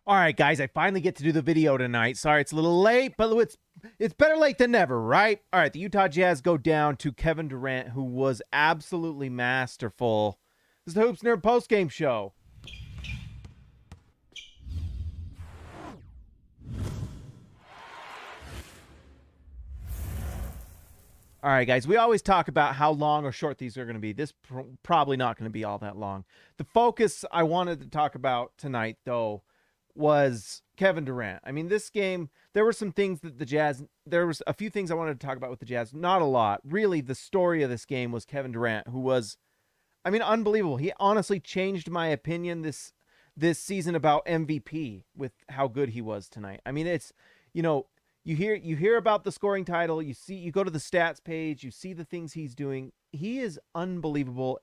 All right, guys, I finally get to do the video tonight. Sorry, it's a little late, but it's better late than never, right? All right, the Utah Jazz go down to Kevin Durant, who was absolutely masterful. This is the Hoops Nerd postgame show. All right, guys, we always talk about how long or short these are going to be. This probably not going to be all that long. The focus I wanted to talk about tonight, though, was Kevin Durant. I mean, this game, there were some things that the Jazz, there was a few things I wanted to talk about with the Jazz. Not a lot. Really, the story of this game was Kevin Durant, who was, I mean, unbelievable. He honestly changed my opinion this season about MVP with how good he was tonight. I mean, it's, you know, you hear about the scoring title, you go to the stats page, you see the things he's doing. He is unbelievable.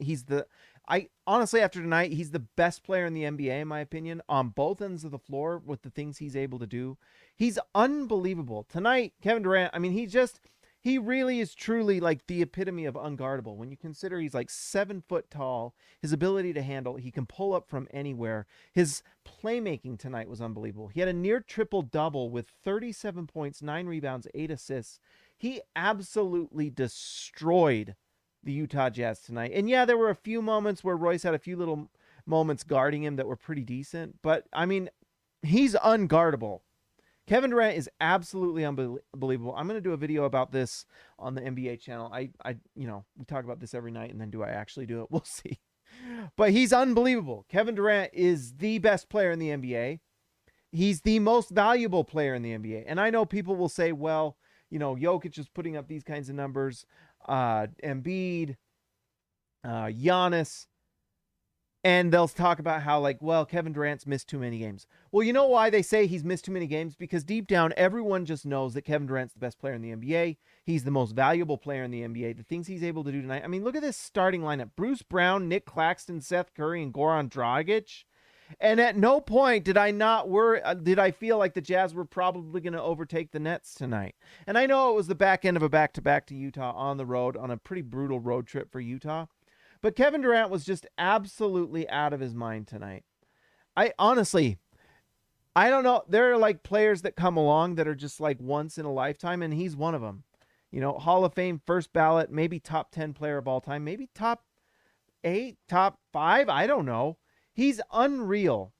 I honestly, after tonight, he's the best player in the NBA, in my opinion, on both ends of the floor with the things he's able to do. He's unbelievable. Tonight, Kevin Durant, I mean, he really is truly like the epitome of unguardable. When you consider he's like 7 foot tall, his ability to handle, he can pull up from anywhere. His playmaking tonight was unbelievable. He had a near triple double with 37 points, 9 rebounds, 8 assists. He absolutely destroyed the Utah Jazz tonight. And yeah, there were a few moments where Royce had a few little moments guarding him that were pretty decent, but I mean, he's unguardable. Kevin Durant is absolutely unbelievable. I'm going to do a video about this on the NBA channel. We talk about this every night, and then do I actually do it? We'll see. But he's unbelievable. Kevin Durant is the best player in the NBA. He's the most valuable player in the NBA. And I know people will say, well, Jokic is putting up these kinds of numbers. Embiid, Giannis. And they'll talk about how, like, well, Kevin Durant's missed too many games. Well, you know why they say he's missed too many games? Because deep down, everyone just knows that Kevin Durant's the best player in the NBA. He's the most valuable player in the NBA. The things he's able to do tonight. I mean, look at this starting lineup. Bruce Brown, Nick Claxton, Seth Curry, and Goran Dragic. And at no point did I feel like the Jazz were probably going to overtake the Nets tonight. And I know it was the back end of a back-to-back to Utah on the road, on a pretty brutal road trip for Utah. But Kevin Durant was just absolutely out of his mind tonight. I honestly, I don't know. There are like players that come along that are just like once in a lifetime, and he's one of them. Hall of Fame, first ballot, maybe top 10 player of all time, maybe top 8, top 5. I don't know. He's unreal.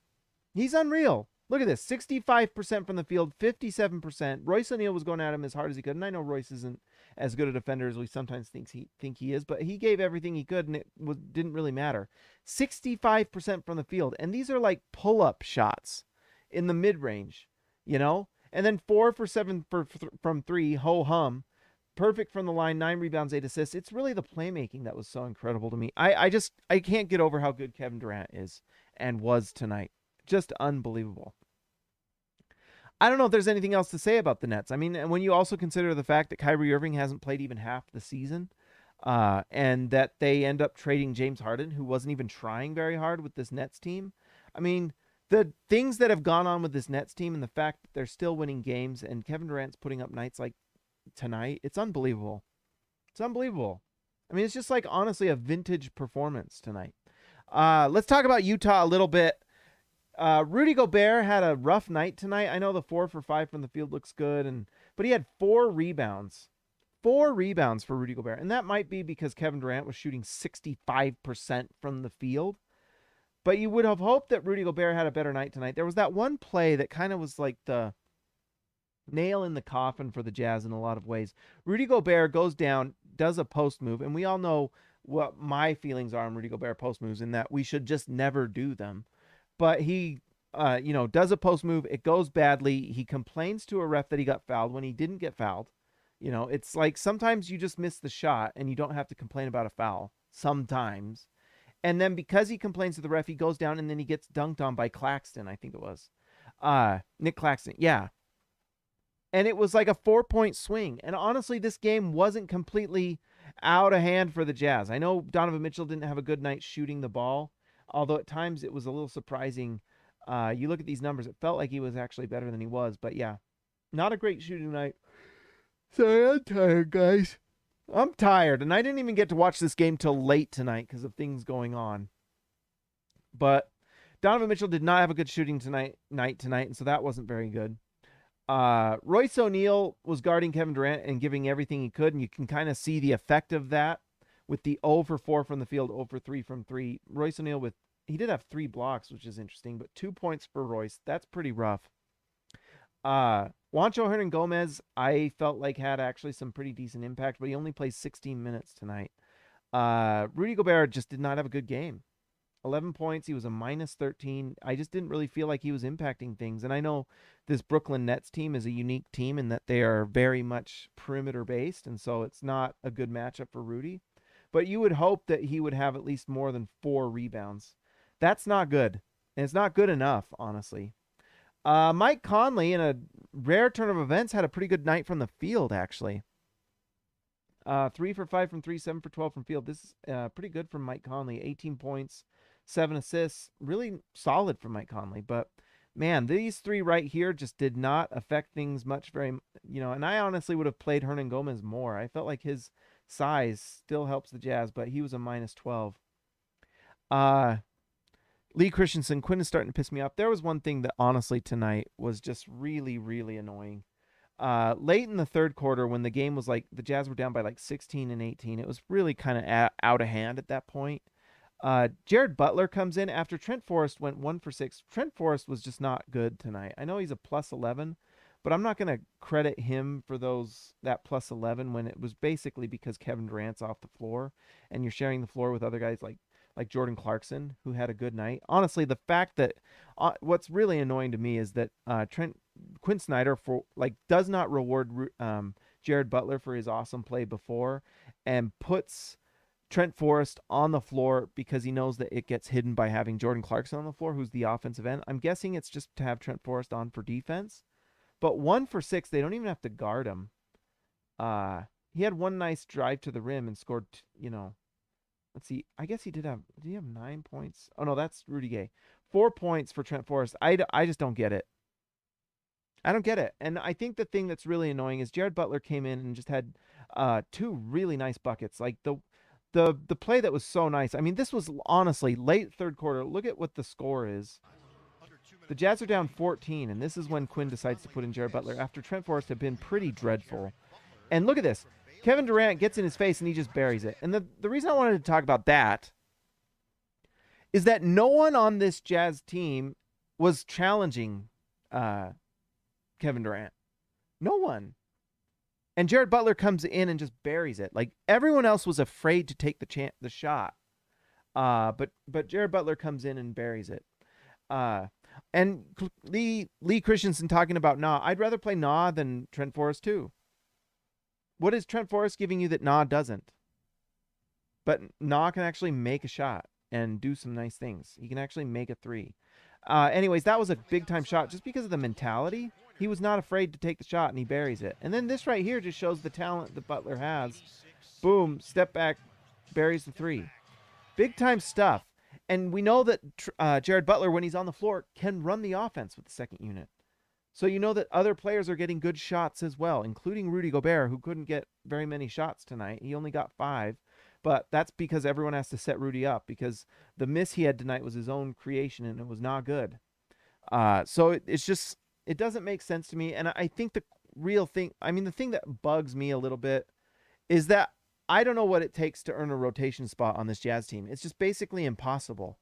He's unreal. Look at this. 65% from the field, 57%. Royce O'Neal was going at him as hard as he could. And I know Royce isn't as good a defender as we sometimes think he is, but he gave everything he could, and it didn't really matter. 65% from the field. And these are like pull-up shots in the mid-range, And then 4 for 7 from 3, ho-hum. Perfect from the line, 9 rebounds, 8 assists. It's really the playmaking that was so incredible to me. I can't get over how good Kevin Durant is and was tonight. Just unbelievable. I don't know if there's anything else to say about the Nets. I mean, when you also consider the fact that Kyrie Irving hasn't played even half the season, and that they end up trading James Harden, who wasn't even trying very hard with this Nets team. I mean, the things that have gone on with this Nets team and the fact that they're still winning games and Kevin Durant's putting up nights like tonight, it's unbelievable. It's unbelievable. I mean, it's just like honestly a vintage performance tonight. Let's talk about Utah a little bit. Rudy Gobert had a rough night tonight. I know the 4 for 5 from the field looks good, but he had 4 rebounds. 4 rebounds for Rudy Gobert. And that might be because Kevin Durant was shooting 65% from the field. But you would have hoped that Rudy Gobert had a better night tonight. There was that one play that kind of was like the nail in the coffin for the Jazz in a lot of ways. Rudy Gobert goes down, does a post move, and we all know what my feelings are on Rudy Gobert post moves, in that we should just never do them. But he, does a post move. It goes badly. He complains to a ref that he got fouled when he didn't get fouled. It's like sometimes you just miss the shot and you don't have to complain about a foul sometimes. And then because he complains to the ref, he goes down and then he gets dunked on by Claxton, I think it was. Nick Claxton, yeah. And it was like a 4-point swing. And honestly, this game wasn't completely out of hand for the Jazz. I know Donovan Mitchell didn't have a good night shooting the ball, although at times it was a little surprising. You look at these numbers, it felt like he was actually better than he was. But yeah, not a great shooting night. Sorry, I'm tired, guys. I'm tired, and I didn't even get to watch this game till late tonight because of things going on. But Donovan Mitchell did not have a good shooting tonight, and so that wasn't very good. Royce O'Neal was guarding Kevin Durant and giving everything he could, and you can kind of see the effect of that with the 0 for 4 from the field, 0 for 3 from 3. Royce O'Neal he did have 3 blocks, which is interesting, but 2 points for Royce. That's pretty rough. Juancho Hernan-Gomez, I felt like had actually some pretty decent impact, but he only plays 16 minutes tonight. Rudy Gobert just did not have a good game. 11 points. He was a minus 13. I just didn't really feel like he was impacting things. And I know this Brooklyn Nets team is a unique team in that they are very much perimeter based. And so it's not a good matchup for Rudy. But you would hope that he would have at least more than 4 rebounds. That's not good. And it's not good enough, honestly. Mike Conley, in a rare turn of events, had a pretty good night from the field, actually. 3 for 5 from 3, 7 for 12 from field. This is pretty good from Mike Conley. 18 points. 7 assists, really solid for Mike Conley. But man, these 3 right here just did not affect things much. And I honestly would have played Hernan-Gomez more. I felt like his size still helps the Jazz, but he was a minus 12. Lee Christensen, Quinn is starting to piss me off. There was one thing that honestly tonight was just really, really annoying. Late in the third quarter, when the game was like the Jazz were down by like 16 and 18, it was really kind of out of hand at that point. Jared Butler comes in after Trent Forrest went 1 for 6. Trent Forrest was just not good tonight. I know he's a plus 11, but I'm not going to credit him for that plus 11 when it was basically because Kevin Durant's off the floor and you're sharing the floor with other guys like Jordan Clarkson, who had a good night. Honestly, the fact that what's really annoying to me is that Quinn Snyder does not reward Jared Butler for his awesome play before and puts Trent Forrest on the floor because he knows that it gets hidden by having Jordan Clarkson on the floor, who's the offensive end. I'm guessing it's just to have Trent Forrest on for defense. But 1 for 6, they don't even have to guard him. He had one nice drive to the rim and scored, let's see. I guess did he have 9 points? Oh, no, that's Rudy Gay. 4 points for Trent Forrest. I just don't get it. I don't get it. And I think the thing that's really annoying is Jared Butler came in and just had 2 really nice buckets. Like the play that was so nice. I mean, this was honestly late third quarter. Look at what the score is. The Jazz are down 14, and this is when Quinn decides to put in Jared Butler after Trent Forrest had been pretty dreadful. And look at this. Kevin Durant gets in his face, and he just buries it. And the reason I wanted to talk about that is that no one on this Jazz team was challenging Kevin Durant. No one. And Jared Butler comes in and just buries it. Like, everyone else was afraid to take the shot. But Jared Butler comes in and buries it. And Lee Christensen talking about Nah. I'd rather play Nah than Trent Forrest too. What is Trent Forrest giving you that Nah doesn't? But Nah can actually make a shot and do some nice things. He can actually make a 3. Anyways, that was a big-time shot just because of the mentality. He was not afraid to take the shot, and he buries it. And then this right here just shows the talent that Butler has. Boom, step back, buries the 3. Big-time stuff. And we know that Jared Butler, when he's on the floor, can run the offense with the second unit. So you know that other players are getting good shots as well, including Rudy Gobert, who couldn't get very many shots tonight. He only got 5. But that's because everyone has to set Rudy up, because the miss he had tonight was his own creation, and it was not good. So it's just, it doesn't make sense to me. And I think the real thing, the thing that bugs me a little bit is that I don't know what it takes to earn a rotation spot on this Jazz team. It's just basically impossible,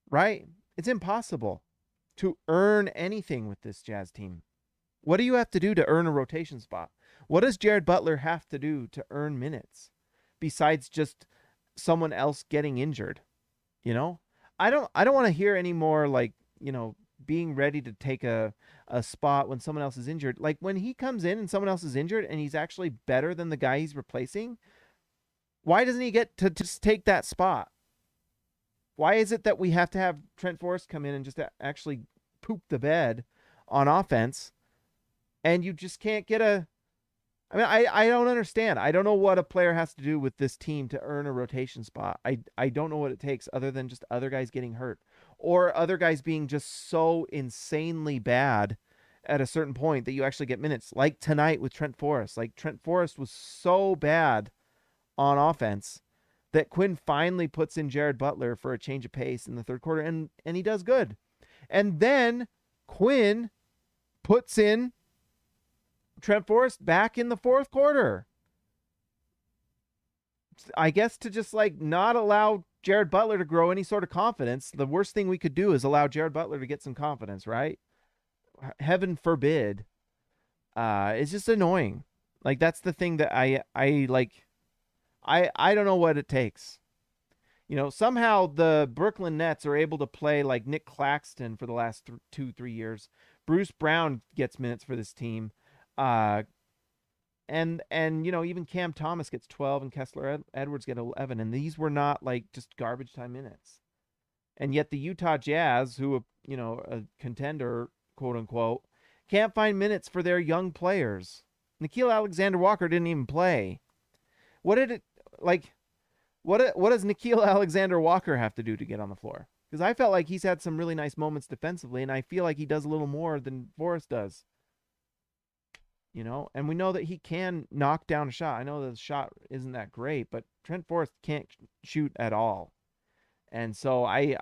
right? It's impossible to earn anything with this Jazz team. What do you have to do to earn a rotation spot? What does Jared Butler have to do to earn minutes besides just someone else getting injured? I don't want to hear any more being ready to take a spot when someone else is injured. Like, when he comes in and someone else is injured and he's actually better than the guy he's replacing, why doesn't he get to just take that spot? Why is it that we have to have Trent Forrest come in and just actually poop the bed on offense, and you just can't get I don't understand. I don't know what a player has to do with this team to earn a rotation spot. I don't know what it takes other than just other guys getting hurt or other guys being just so insanely bad at a certain point that you actually get minutes. Like tonight with Trent Forrest. Like, Trent Forrest was so bad on offense that Quinn finally puts in Jared Butler for a change of pace in the third quarter, and he does good. And then Quinn puts in Trent Forrest back in the fourth quarter. I guess to just like not allow Jared Butler to grow any sort of confidence. The worst thing we could do is allow Jared Butler to get some confidence, right? Heaven forbid. It's just annoying. Like, that's the thing that I like. I don't know what it takes. You know, somehow the Brooklyn Nets are able to play like Nick Claxton for the last 2-3 years. Bruce Brown gets minutes for this team. And you know, even Cam Thomas gets 12 and Kessler Edwards get 11. And these were not like just garbage time minutes. And yet the Utah Jazz, who, you know, a contender, quote unquote, can't find minutes for their young players. Nickeil Alexander-Walker didn't even play. What does Nickeil Alexander-Walker have to do to get on the floor? Because I felt like he's had some really nice moments defensively, and I feel like he does a little more than Forrest does. You know, and we know that he can knock down a shot. I know the shot isn't that great, but Trent Forrest can't shoot at all. And so I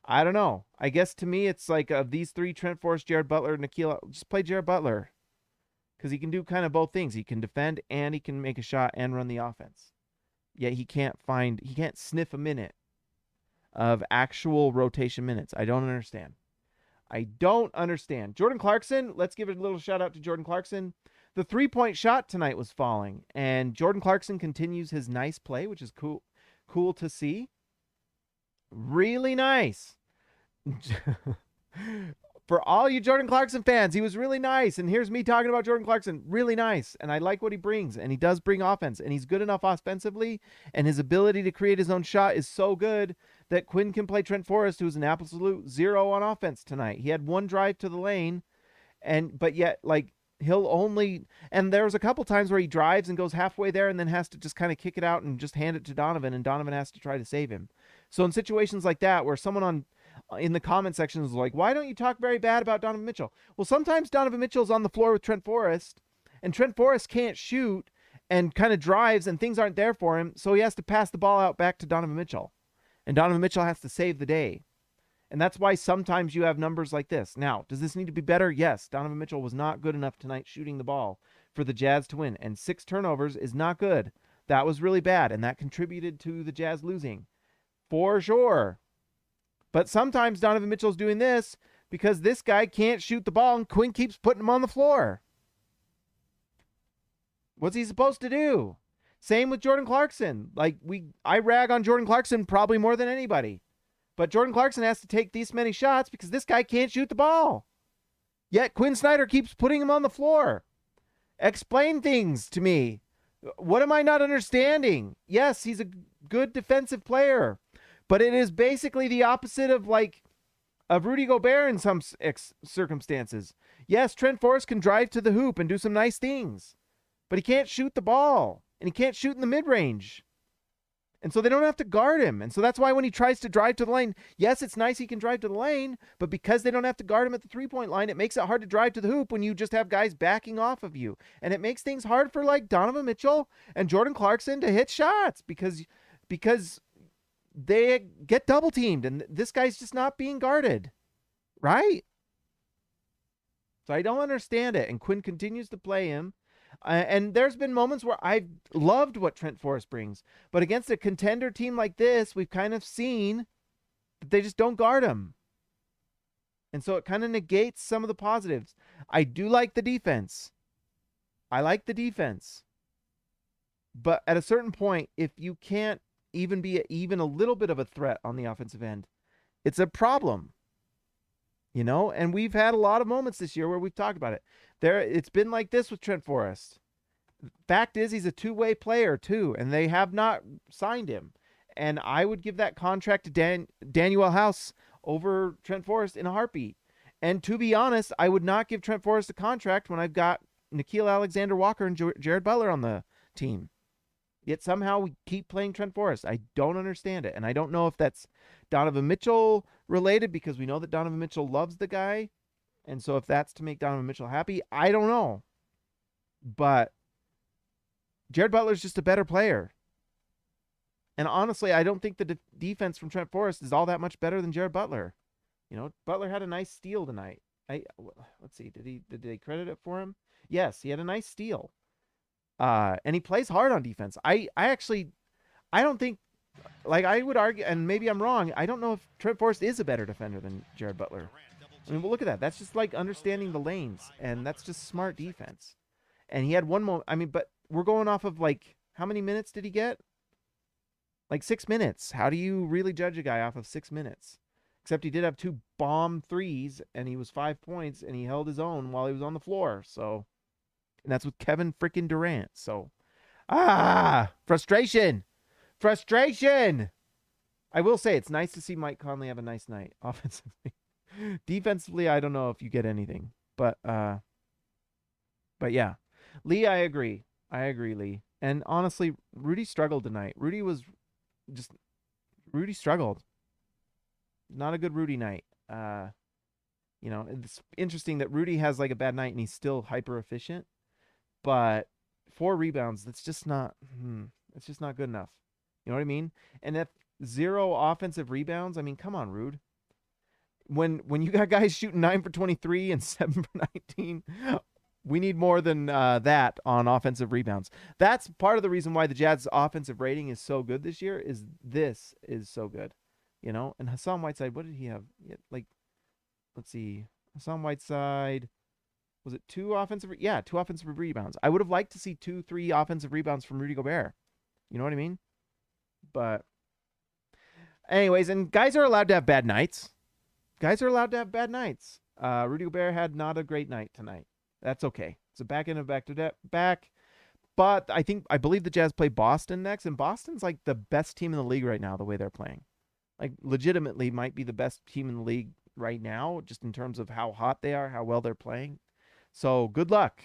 don't know. I guess to me, it's like of these three, Trent Forrest, Jared Butler, Nickeil, just play Jared Butler. Because he can do kind of both things. He can defend and he can make a shot and run the offense. Yet he can't sniff a minute of actual rotation minutes. I don't understand. Jordan Clarkson, let's give it a little shout out to Jordan Clarkson. The 3-point shot tonight was falling, and Jordan Clarkson continues his nice play, which is cool to see. Really nice. For all you Jordan Clarkson fans, he was really nice. And here's me talking about Jordan Clarkson. Really nice. And I like what he brings. And he does bring offense. And he's good enough offensively. And his ability to create his own shot is so good that Quinn can play Trent Forrest, who's an absolute zero on offense tonight. He had one drive to the lane. But yet, like, and there was a couple times where he drives and goes halfway there and then has to just kind of kick it out and just hand it to Donovan. And Donovan has to try to save him. So in situations like that, where someone in the comment section is like, why don't you talk very bad about Donovan Mitchell? Well, sometimes Donovan Mitchell's on the floor with Trent Forrest, and Trent Forrest can't shoot and kind of drives, and things aren't there for him, so he has to pass the ball out back to Donovan Mitchell. And Donovan Mitchell has to save the day. And that's why sometimes you have numbers like this. Now, does this need to be better? Yes. Donovan Mitchell was not good enough tonight shooting the ball for the Jazz to win, and 6 turnovers is not good. That was really bad, and that contributed to the Jazz losing. For sure. But sometimes Donovan Mitchell's doing this because this guy can't shoot the ball and Quinn keeps putting him on the floor. What's he supposed to do? Same with Jordan Clarkson. I rag on Jordan Clarkson probably more than anybody. But Jordan Clarkson has to take these many shots because this guy can't shoot the ball. Yet Quinn Snyder keeps putting him on the floor. Explain things to me. What am I not understanding? Yes, he's a good defensive player. But it is basically the opposite of Rudy Gobert in some circumstances. Yes, Trent Forrest can drive to the hoop and do some nice things. But he can't shoot the ball. And he can't shoot in the mid-range. And so they don't have to guard him. And so that's why when he tries to drive to the lane, yes, it's nice he can drive to the lane. But because they don't have to guard him at the 3-point line, it makes it hard to drive to the hoop when you just have guys backing off of you. And it makes things hard for Donovan Mitchell and Jordan Clarkson to hit shots because they get double teamed and this guy's just not being guarded. Right? So I don't understand it. And Quinn continues to play him. And there's been moments where I've loved what Trent Forrest brings. But against a contender team like this, we've kind of seen that they just don't guard him. And so it kind of negates some of the positives. I do like the defense. But at a certain point, if you can't even be even a little bit of a threat on the offensive end, it's a problem. You know, and we've had a lot of moments this year where we've talked about it. It's been like this with Trent Forrest. Fact is, he's a two-way player too, and they have not signed him. And I would give that contract to Daniel House over Trent Forrest in a heartbeat. And to be honest, I would not give Trent Forrest a contract when I've got Nickeil Alexander-Walker and Jared Butler on the team. Yet somehow we keep playing Trent Forrest. I don't understand it. And I don't know if that's Donovan Mitchell related, because we know that Donovan Mitchell loves the guy. And so if that's to make Donovan Mitchell happy, I don't know. But Jared Butler's just a better player. And honestly, I don't think the defense from Trent Forrest is all that much better than Jared Butler. Butler had a nice steal tonight. Let's see, did they credit it for him? Yes, he had a nice steal. And he plays hard on defense. I don't think, like, I would argue, and maybe I'm wrong, I don't know if Trent Forrest is a better defender than Jared Butler. I mean, well, look at that. That's just like understanding the lanes, and that's just smart defense. And he had one more. I mean, but we're going off of, like, how many minutes did he get? Like 6 minutes. How do you really judge a guy off of 6 minutes? Except he did have 2 bomb threes, and he was 5 points, and he held his own while he was on the floor. So, and that's with Kevin freaking Durant. So, frustration. I will say it's nice to see Mike Conley have a nice night offensively. Defensively, I don't know if you get anything, but yeah, Lee, I agree, Lee. And honestly, Rudy struggled tonight. Rudy struggled. Not a good Rudy night. It's interesting that Rudy has like a bad night and he's still hyper efficient, but 4 rebounds, that's just not. It's just not good enough. You know what I mean? And if 0 offensive rebounds, I mean, come on, Rude. When you got guys shooting 9 for 23 and 7 for 19, we need more than that on offensive rebounds. That's part of the reason why the Jazz's offensive rating is so good this year. This is so good, And Hassan Whiteside, what did he have? Like, let's see, Hassan Whiteside, was it 2 offensive? Yeah, 2 offensive rebounds. I would have liked to see 2-3 offensive rebounds from Rudy Gobert. You know what I mean? But anyways, and guys are allowed to have bad nights. Rudy Gobert had not a great night tonight. That's okay. It's a back end of back. But I believe the Jazz play Boston next, and Boston's like the best team in the league right now, the way they're playing. Like, legitimately might be the best team in the league right now, just in terms of how hot they are, how well they're playing. So good luck.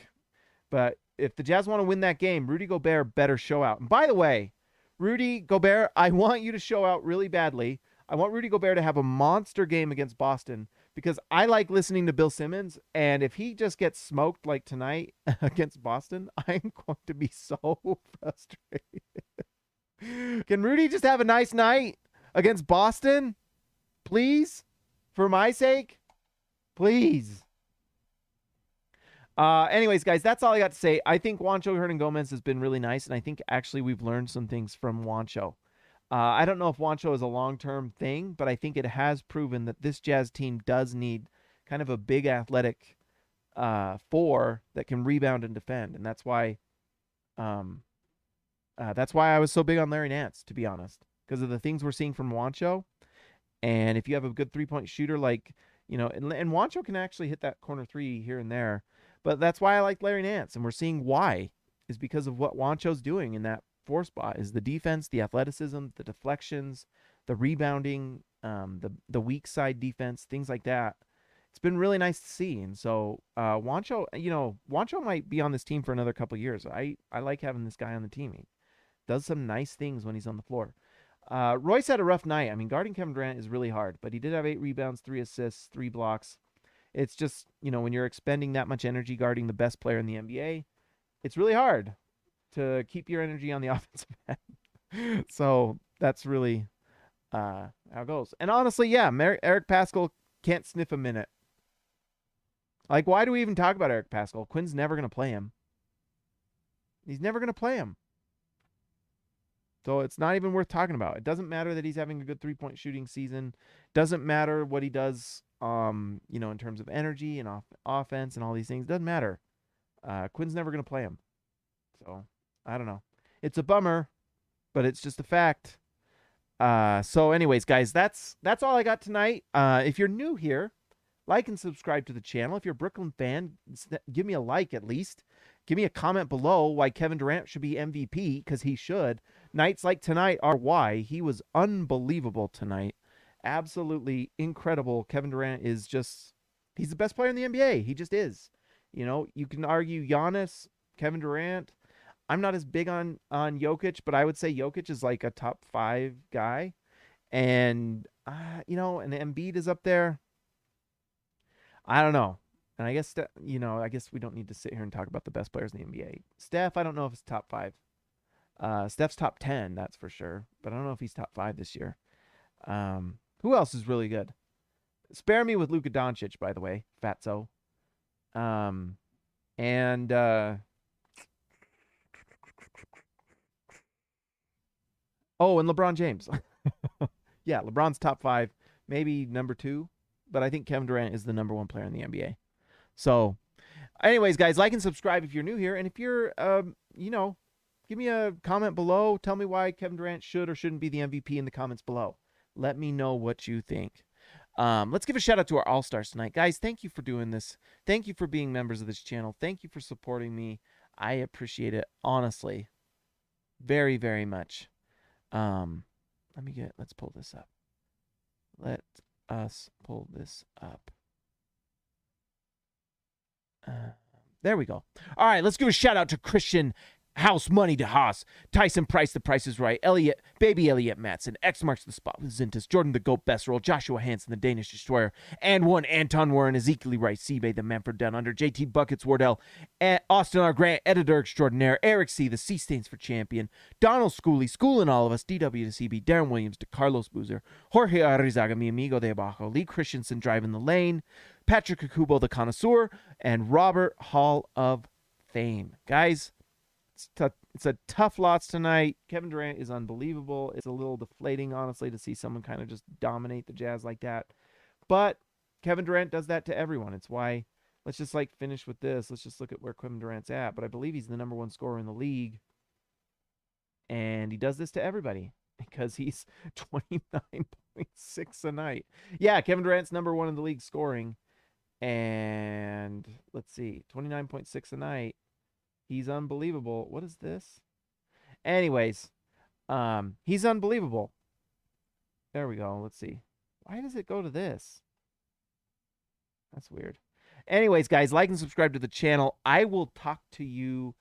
But if the Jazz want to win that game, Rudy Gobert better show out. And by the way, Rudy Gobert, I want you to show out really badly. I want Rudy Gobert to have a monster game against Boston because I like listening to Bill Simmons, and if he just gets smoked like tonight against Boston, I'm going to be so frustrated. Can Rudy just have a nice night against Boston? Please? For my sake? Please. Anyways, guys, that's all I got to say. I think Juancho Hernangomez has been really nice, and I think actually we've learned some things from Juancho. I don't know if Juancho is a long-term thing, but I think it has proven that this Jazz team does need kind of a big athletic 4 that can rebound and defend, and that's why I was so big on Larry Nance, to be honest, because of the things we're seeing from Juancho. And if you have a good 3-point shooter, like, and Juancho can actually hit that corner 3 here and there, but that's why I like Larry Nance, and we're seeing why is because of what Juancho's doing in that 4 spot is the defense, the athleticism, the deflections, the rebounding, the weak side defense, things like that. It's been really nice to see. And so Juancho might be on this team for another couple of years. I like having this guy on the team. He does some nice things when he's on the floor. Royce had a rough night. I mean, guarding Kevin Durant is really hard, but he did have 8 rebounds, 3 assists, 3 blocks. It's just, when you're expending that much energy guarding the best player in the NBA, it's really hard to keep your energy on the offensive end. So that's really how it goes. And honestly, yeah, Eric Paschall can't sniff a minute. Like, why do we even talk about Eric Paschall? Quinn's never going to play him. He's never going to play him. So it's not even worth talking about. It doesn't matter that he's having a good 3-point shooting season. Doesn't matter what he does, in terms of energy and offense and all these things. Doesn't matter. Quinn's never going to play him. So I don't know. It's a bummer, but it's just a fact. So anyways, guys, that's all I got tonight. If you're new here, like and subscribe to the channel. If you're a Brooklyn fan, give me a like at least. Give me a comment below why Kevin Durant should be MVP, because he should. Nights like tonight are why. He was unbelievable tonight. Absolutely incredible. Kevin Durant is just, he's the best player in the NBA. He just is. You can argue Giannis, Kevin Durant. I'm not as big on Jokic, but I would say Jokic is like a top 5 guy. And, and Embiid is up there. I don't know. And I guess, I guess we don't need to sit here and talk about the best players in the NBA. Steph, I don't know if it's top 5. Steph's top 10, that's for sure. But I don't know if he's top 5 this year. Who else is really good? Spare me with Luka Doncic, by the way, Fatso. Um, and oh, and LeBron James. Yeah, LeBron's top 5, maybe number 2, but I think Kevin Durant is the number 1 player in the NBA. So, anyways, guys, like and subscribe if you're new here, and if you're, give me a comment below. Tell me why Kevin Durant should or shouldn't be the MVP in the comments below. Let me know what you think. Let's give a shout out to our All-Stars tonight. Guys, thank you for doing this. Thank you for being members of this channel. Thank you for supporting me. I appreciate it, honestly, very, very much. Let's pull this up. Let us pull this up. There we go. All right, let's give a shout out to Christian House Money to Haas, Tyson Price, The Price is Right, Baby Elliot Matson, X marks the spot with Zintas, Jordan the Goat Besserell, Joshua Hansen, the Danish Destroyer, and one Anton Warren, Ezekiel Rice, Seabay, the Manfred Down Under, JT Buckets Wardell, Austin R. Grant, Editor Extraordinaire, Eric C., the Sea Stains for Champion, Donald Schooley, Schooling All of Us, DW to CB, Darren Williams to Carlos Boozer, Jorge Arizaga, mi amigo de abajo, Lee Christensen driving the lane, Patrick Akubo, the Connoisseur, and Robert Hall of Fame. Guys, it's a tough loss tonight. Kevin Durant is unbelievable. It's a little deflating, honestly, to see someone kind of just dominate the Jazz like that. But Kevin Durant does that to everyone. It's why, let's just finish with this. Let's just look at where Kevin Durant's at. But I believe he's the number 1 scorer in the league. And he does this to everybody because he's 29.6 a night. Yeah, Kevin Durant's number 1 in the league scoring. And let's see, 29.6 a night. He's unbelievable. What is this? Anyways, he's unbelievable. There we go. Let's see. Why does it go to this? That's weird. Anyways, guys, like and subscribe to the channel. I will talk to you